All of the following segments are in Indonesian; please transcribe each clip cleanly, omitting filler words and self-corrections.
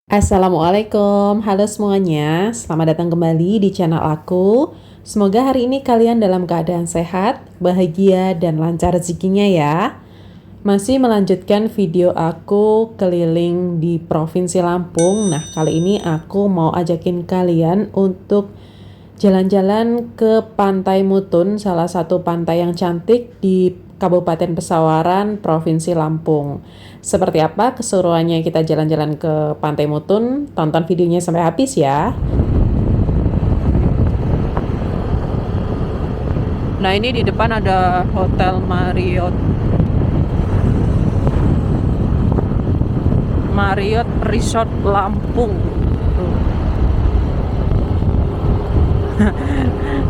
Assalamualaikum, halo semuanya. Selamat datang kembali di channel aku. Semoga hari ini kalian dalam keadaan sehat, bahagia, dan lancar rezekinya ya. Masih melanjutkan video aku keliling di Provinsi Lampung. Nah, kali ini aku mau ajakin kalian untuk jalan-jalan ke Pantai Mutun, salah satu pantai yang cantik di Kabupaten Pesawaran, Provinsi Lampung. Seperti apa keseruannya kita jalan-jalan ke Pantai Mutun? Tonton videonya sampai habis ya. Nah, ini di depan ada Hotel Marriott Resort Lampung.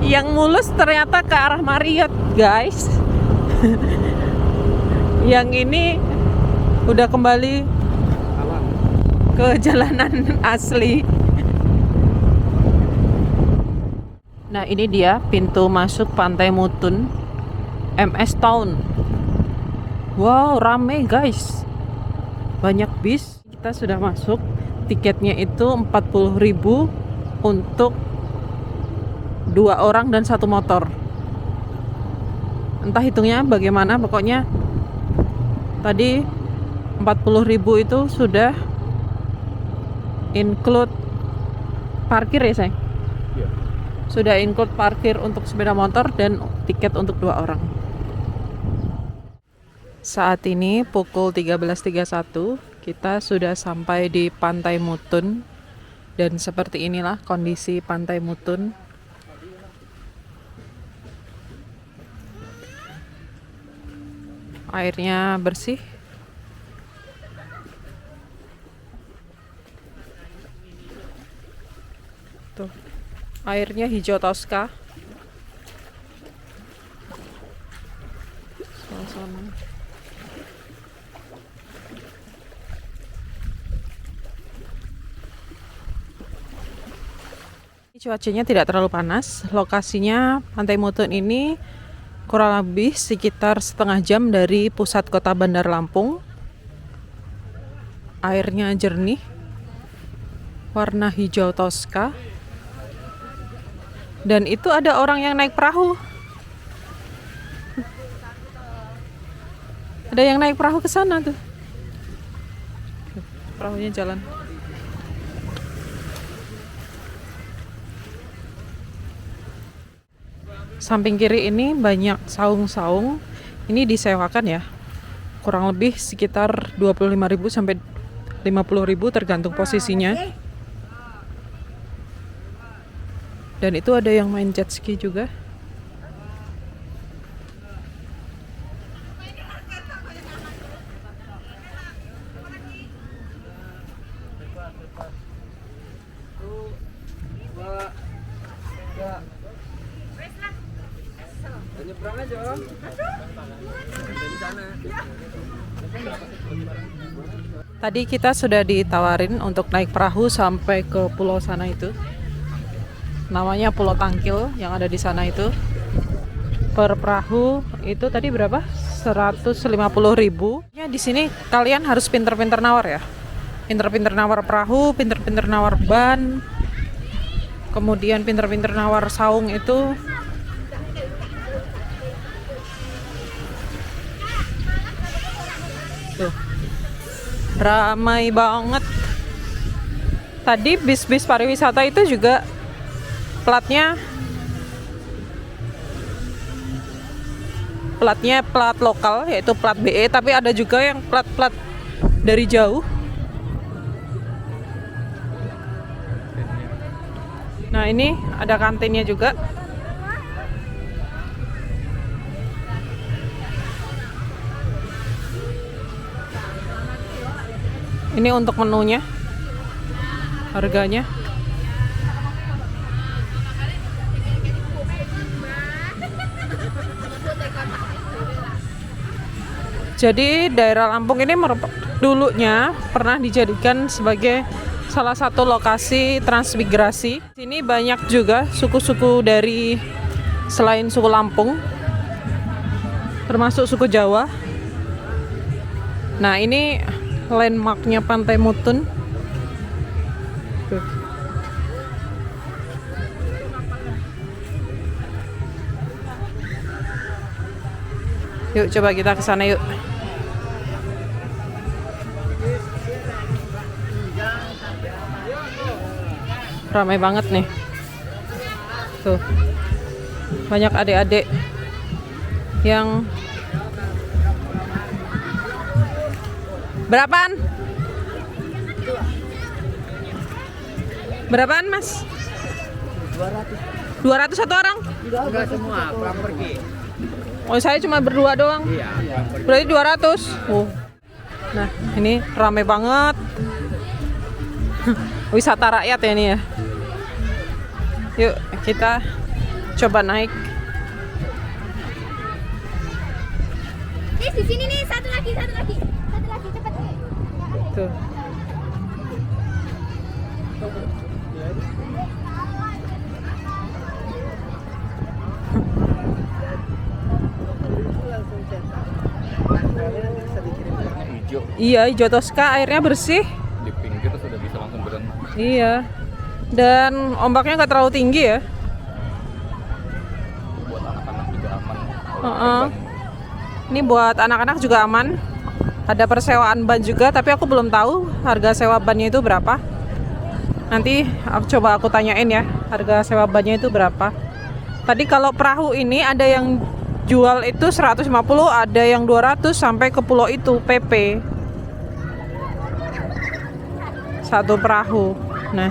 Yang mulus ternyata ke arah Marriott, guys. Yang ini udah kembali ke jalanan asli. Nah, ini dia pintu masuk Pantai Mutun, MS Town. Wow, rame guys. Banyak bis. Kita sudah masuk. Tiketnya itu 40.000 untuk 2 orang dan 1 motor. Entah hitungnya bagaimana, pokoknya tadi 40.000 itu sudah include parkir ya sayang? Iya. Sudah include parkir untuk sepeda motor dan tiket untuk 2 orang. Saat ini pukul 13.31, kita sudah sampai di Pantai Mutun. Dan seperti inilah kondisi Pantai Mutun. Airnya bersih. Tuh, airnya hijau toska. Suasana. Cuacanya tidak terlalu panas. Lokasinya Pantai Mutun ini kurang lebih sekitar setengah jam dari pusat kota Bandar Lampung. Airnya jernih, warna hijau toska. Dan itu ada orang yang naik perahu. Ada yang naik perahu ke sana tuh. Perahunya jalan. Samping kiri ini banyak saung-saung. Ini disewakan ya. Kurang lebih sekitar 25.000 sampai 50.000 tergantung posisinya. Dan itu ada yang main jet ski juga. Tadi kita sudah ditawarin untuk naik perahu sampai ke pulau sana itu. Namanya Pulau Tangkil yang ada di sana itu. Per perahu itu tadi berapa? 150.000. Ya, di sini kalian harus pinter-pinter nawar ya. Pinter-pinter nawar perahu, pinter-pinter nawar ban. Kemudian pinter-pinter nawar saung itu. Tuh. Ramai banget. Tadi bis-bis pariwisata itu juga platnya plat lokal, yaitu plat BE, tapi ada juga yang plat-plat dari jauh. Nah, ini ada kantinnya juga. Ini untuk menunya, harganya. Jadi daerah Lampung ini dulunya pernah dijadikan sebagai salah satu lokasi transmigrasi. Sini banyak juga suku-suku dari selain suku Lampung, termasuk suku Jawa. Nah, ini landmarknya Pantai Mutun. Tuh. Yuk coba kita ke sana yuk. Ramai banget nih. Tuh. Banyak adik-adik yang berapaan? Berapaan, Mas? 200 satu orang? Enggak semua, pulang pergi. Oh, saya cuma berdua doang. Iya, pulang pergi. Berarti 200. Oh. Nah, ini ramai banget. Wisata rakyat ya ini ya. Yuk, kita coba naik. Di sini nih, satu lagi cepat. Tuh. Hijau Iya, hijau toska, airnya bersih. di pinggir sudah bisa langsung berhenti. Iya. Dan ombaknya nggak terlalu tinggi ya. Buat anak-anak juga aman. Heeh. Ini buat anak-anak juga aman. Ada persewaan ban juga, tapi aku belum tahu harga sewa bannya itu berapa. Nanti coba aku tanyain ya, harga sewa bannya itu berapa. Tadi kalau perahu ini ada yang jual itu 150, ada yang 200 sampai ke pulau itu PP. Satu perahu. Nah,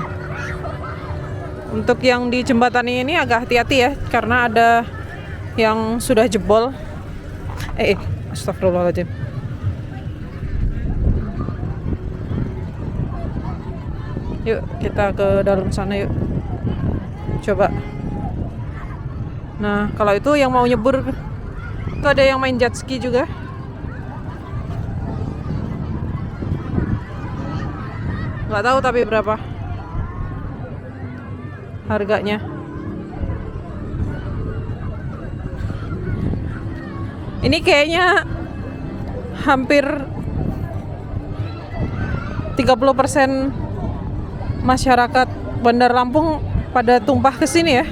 untuk yang di jembatan ini agak hati-hati ya, karena ada yang sudah jebol. Astagfirullahaladzim. Yuk kita ke dalam sana yuk. Coba. Nah, kalau itu yang mau nyebur, itu ada yang main jet ski juga. Nggak tahu tapi berapa harganya. Ini kayaknya hampir 30% masyarakat Bandar Lampung pada tumpah ke sini ya.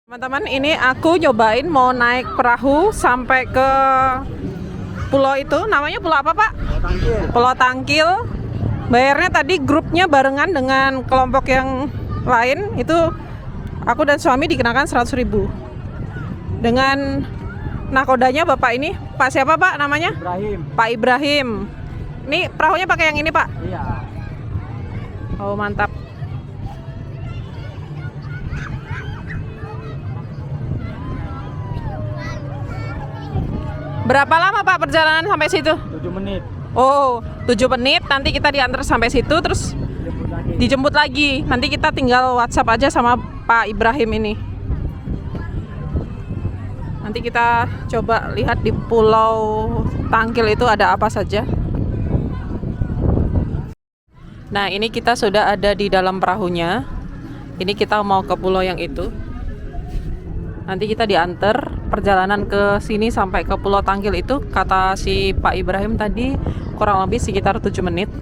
Teman-teman, ini aku nyobain mau naik perahu sampai ke pulau itu. Namanya pulau apa, Pak? Pulau Tangkil. Bayarnya tadi grupnya barengan dengan kelompok yang lain. Itu aku dan suami dikenakan 100.000. Dengan nakodanya Bapak ini, Pak siapa Pak namanya? Ibrahim. Pak Ibrahim. Ini perahunya pakai yang ini Pak? Iya. Oh mantap. Berapa lama Pak perjalanan sampai situ? 7 menit. Oh, 7 menit. Nanti kita diantar sampai situ, terus dijemput lagi. Nanti kita tinggal WhatsApp aja sama Pak Ibrahim ini. Nanti kita coba lihat di Pulau Tangkil itu ada apa saja. Nah, ini kita sudah ada di dalam perahunya. Ini kita mau ke pulau yang itu. Nanti kita diantar perjalanan ke sini sampai ke Pulau Tangkil itu, kata si Pak Ibrahim tadi kurang lebih sekitar 7 menit.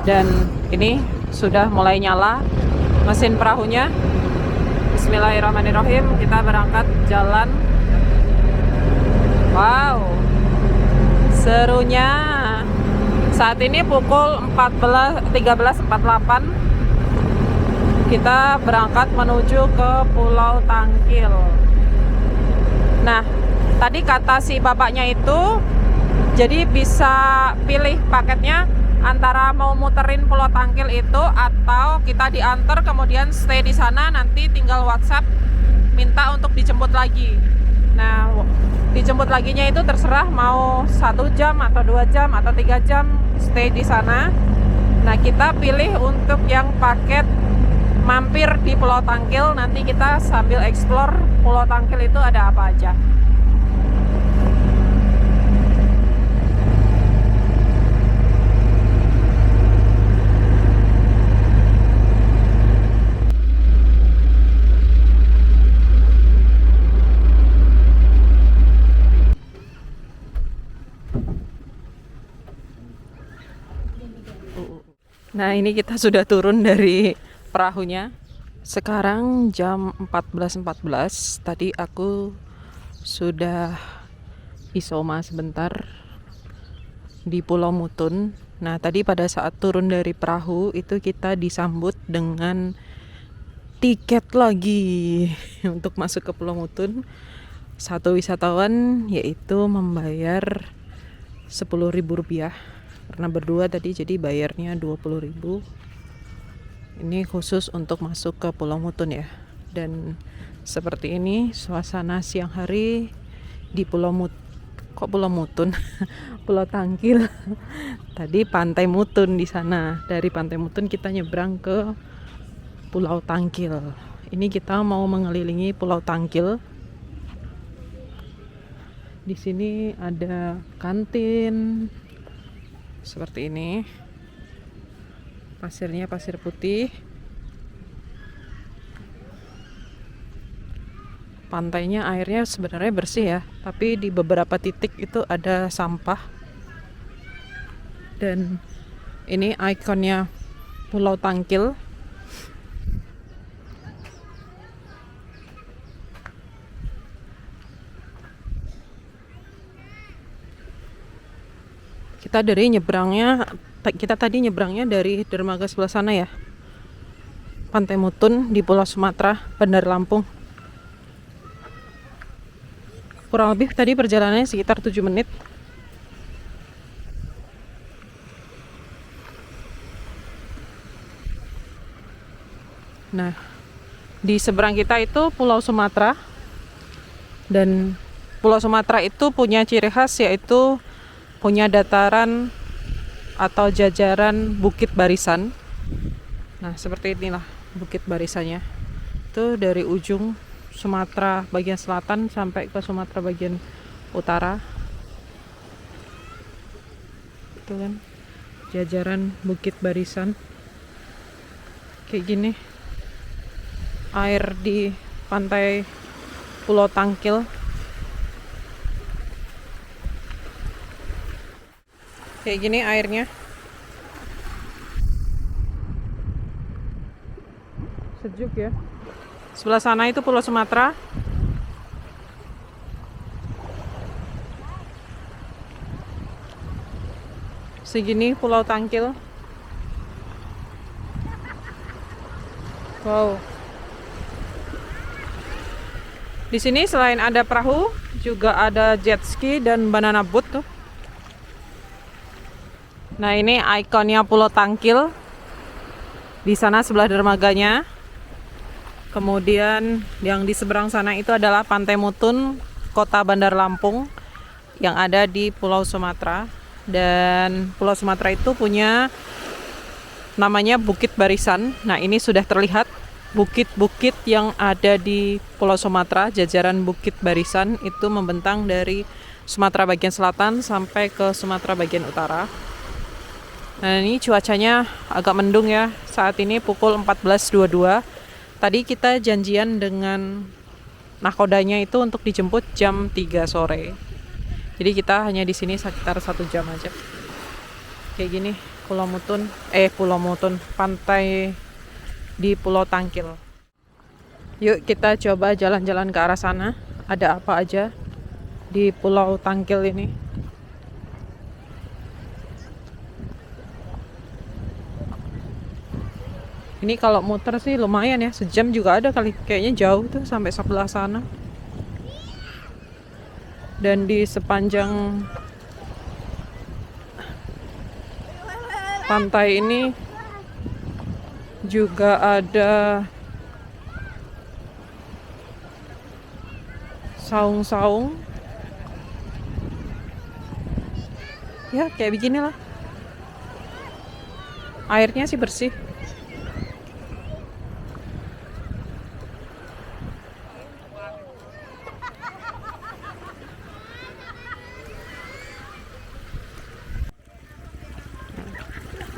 Dan ini sudah mulai nyala mesin perahunya. Bismillahirrahmanirrahim, kita berangkat jalan. Wow, serunya. Saat ini pukul 13.48. Kita berangkat menuju ke Pulau Tangkil. Nah, tadi kata si bapaknya itu, jadi bisa pilih paketnya antara mau muterin Pulau Tangkil itu atau kita diantar kemudian stay di sana, nanti tinggal WhatsApp minta untuk dijemput lagi. Nah, dijemput laginya itu terserah mau 1 jam atau 2 jam atau 3 jam stay di sana. Nah, kita pilih untuk yang paket mampir di Pulau Tangkil, nanti kita sambil explore Pulau Tangkil itu ada apa aja. Nah, ini kita sudah turun dari perahunya. Sekarang jam 14.14. Tadi aku sudah isoma sebentar di Pulau Mutun. Nah, tadi pada saat turun dari perahu itu kita disambut dengan tiket lagi untuk masuk ke Pulau Mutun. Satu wisatawan yaitu membayar Rp10.000 karena berdua tadi, jadi bayarnya Rp20.000. Ini khusus untuk masuk ke Pulau Mutun ya. Dan seperti ini suasana siang hari di Pulau Mutun Pulau Tangkil. Tadi Pantai Mutun di sana. Dari Pantai Mutun kita nyebrang ke Pulau Tangkil. Ini kita mau mengelilingi Pulau Tangkil. Di sini ada kantin seperti ini. Pasirnya pasir putih. Pantainya airnya sebenarnya bersih ya, tapi di beberapa titik itu ada sampah. Dan ini ikonnya Pulau Tangkil. Kita tadi nyebrangnya dari dermaga sebelah sana ya. Pantai Mutun di Pulau Sumatera, Bandar Lampung. Kurang lebih tadi perjalanannya sekitar 7 menit. Nah, di seberang kita itu Pulau Sumatera. Dan Pulau Sumatera itu punya ciri khas, yaitu punya dataran atau jajaran bukit barisan. Nah, seperti inilah bukit barisannya. Itu dari ujung Sumatera bagian selatan sampai ke Sumatera bagian utara. Itu kan jajaran bukit barisan. Kayak gini. Air di pantai Pulau Tangkil. Kayak gini airnya. Sejuk ya. Sebelah sana itu Pulau Sumatera. Segini Pulau Tangkil. Wow. Di sini selain ada perahu, juga ada jet ski dan banana boat tuh. Nah, ini ikonnya Pulau Tangkil. Di sana sebelah dermaganya. Kemudian yang di seberang sana itu adalah Pantai Mutun, Kota Bandar Lampung yang ada di Pulau Sumatera. Dan Pulau Sumatera itu punya namanya Bukit Barisan. Nah, ini sudah terlihat bukit-bukit yang ada di Pulau Sumatera. Jajaran Bukit Barisan itu membentang dari Sumatera bagian selatan sampai ke Sumatera bagian utara. Nah, ini cuacanya agak mendung ya. Saat ini pukul 14.22. Tadi kita janjian dengan nakodanya itu untuk dijemput jam 3 sore. Jadi kita hanya di sini sekitar 1 jam aja. Kayak gini, Pulau Mutun, pantai di Pulau Tangkil. Yuk kita coba jalan-jalan ke arah sana. Ada apa aja di Pulau Tangkil ini? Ini kalau muter sih lumayan ya, sejam juga ada kali, kayaknya jauh tuh sampai sebelah sana. Dan di sepanjang pantai ini juga ada saung-saung. Ya, kayak beginilah. Airnya sih bersih.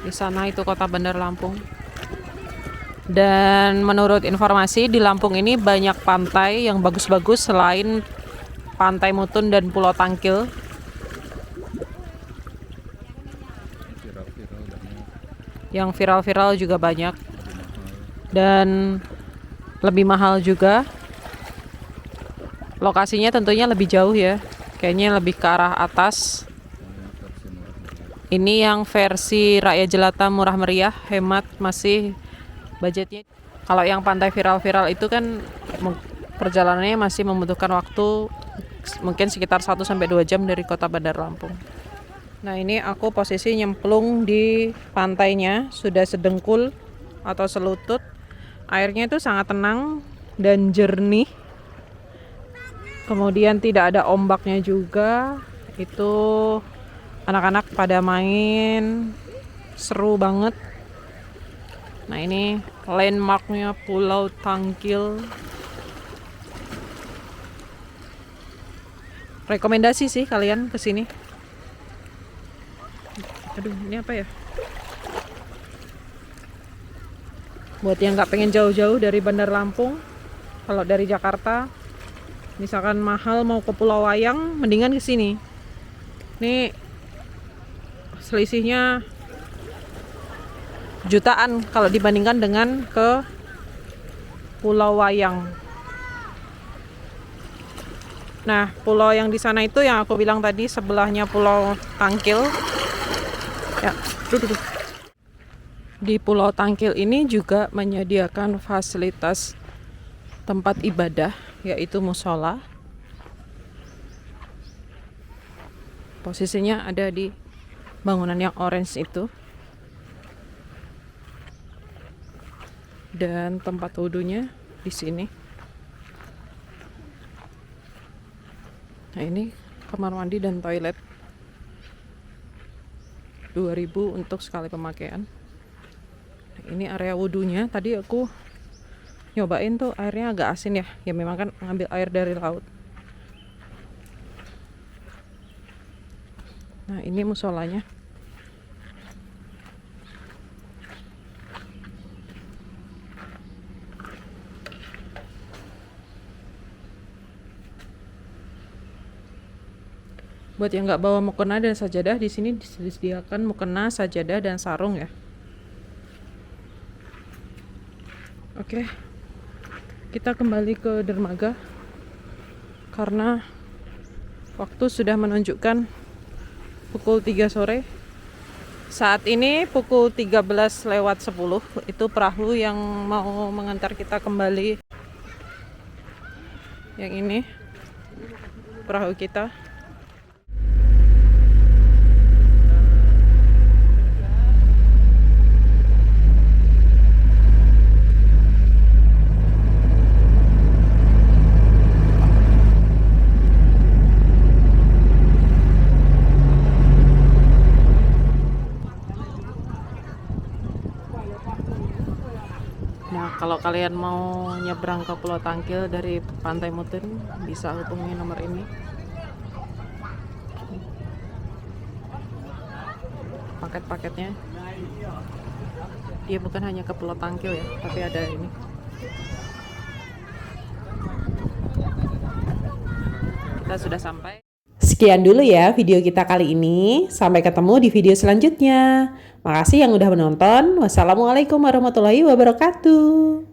Di sana itu Kota Bandar Lampung. Dan menurut informasi di Lampung ini banyak pantai yang bagus-bagus selain Pantai Mutun dan Pulau Tangkil. Viral-viral dan Yang viral-viral juga banyak. Dan lebih mahal juga. Lokasinya tentunya lebih jauh ya. Kayaknya lebih ke arah atas. Ini yang versi Rakyat Jelata murah meriah, hemat, masih budgetnya. Kalau yang pantai viral-viral itu kan perjalanannya masih membutuhkan waktu mungkin sekitar 1-2 jam dari kota Bandar Lampung. Nah, ini aku posisi nyemplung di pantainya, sudah sedengkul atau selutut. Airnya itu sangat tenang dan jernih. Kemudian tidak ada ombaknya juga. Itu anak-anak pada main, seru banget. Nah, ini landmarknya Pulau Tangkil. Rekomendasi sih kalian kesini. Aduh, ini apa ya? Buat yang nggak pengen jauh-jauh dari Bandar Lampung, kalau dari Jakarta, misalkan mahal mau ke Pulau Wayang, mendingan kesini. Ini selisihnya jutaan kalau dibandingkan dengan ke Pulau Wayang. Nah, pulau yang di sana itu yang aku bilang tadi sebelahnya Pulau Tangkil. Ya, duduk. Di Pulau Tangkil ini juga menyediakan fasilitas tempat ibadah, yaitu musola. Posisinya ada di bangunan yang orange itu. Dan tempat wudhunya di sini. Nah, ini kamar mandi dan toilet. 2.000 untuk sekali pemakaian. Nah, ini area wudhunya. Tadi aku nyobain tuh airnya agak asin ya. Ya memang kan ngambil air dari laut. Nah, ini musolanya. Buat yang nggak bawa mukena dan sajadah, di sini disediakan mukena, sajadah, dan sarung ya. Oke, kita kembali ke dermaga karena waktu sudah menunjukkan pukul 3 sore. Saat ini pukul 13:10, itu perahu yang mau mengantar kita kembali. Yang ini perahu kita. Nah, kalau kalian mau nyebrang ke Pulau Tangkil dari Pantai Mutun, bisa hubungi nomor ini. Paket-paketnya, dia bukan hanya ke Pulau Tangkil ya, tapi ada ini. Kita sudah sampai. Sekian dulu ya video kita kali ini. Sampai ketemu di video selanjutnya. Makasih yang udah menonton. Wassalamualaikum warahmatullahi wabarakatuh.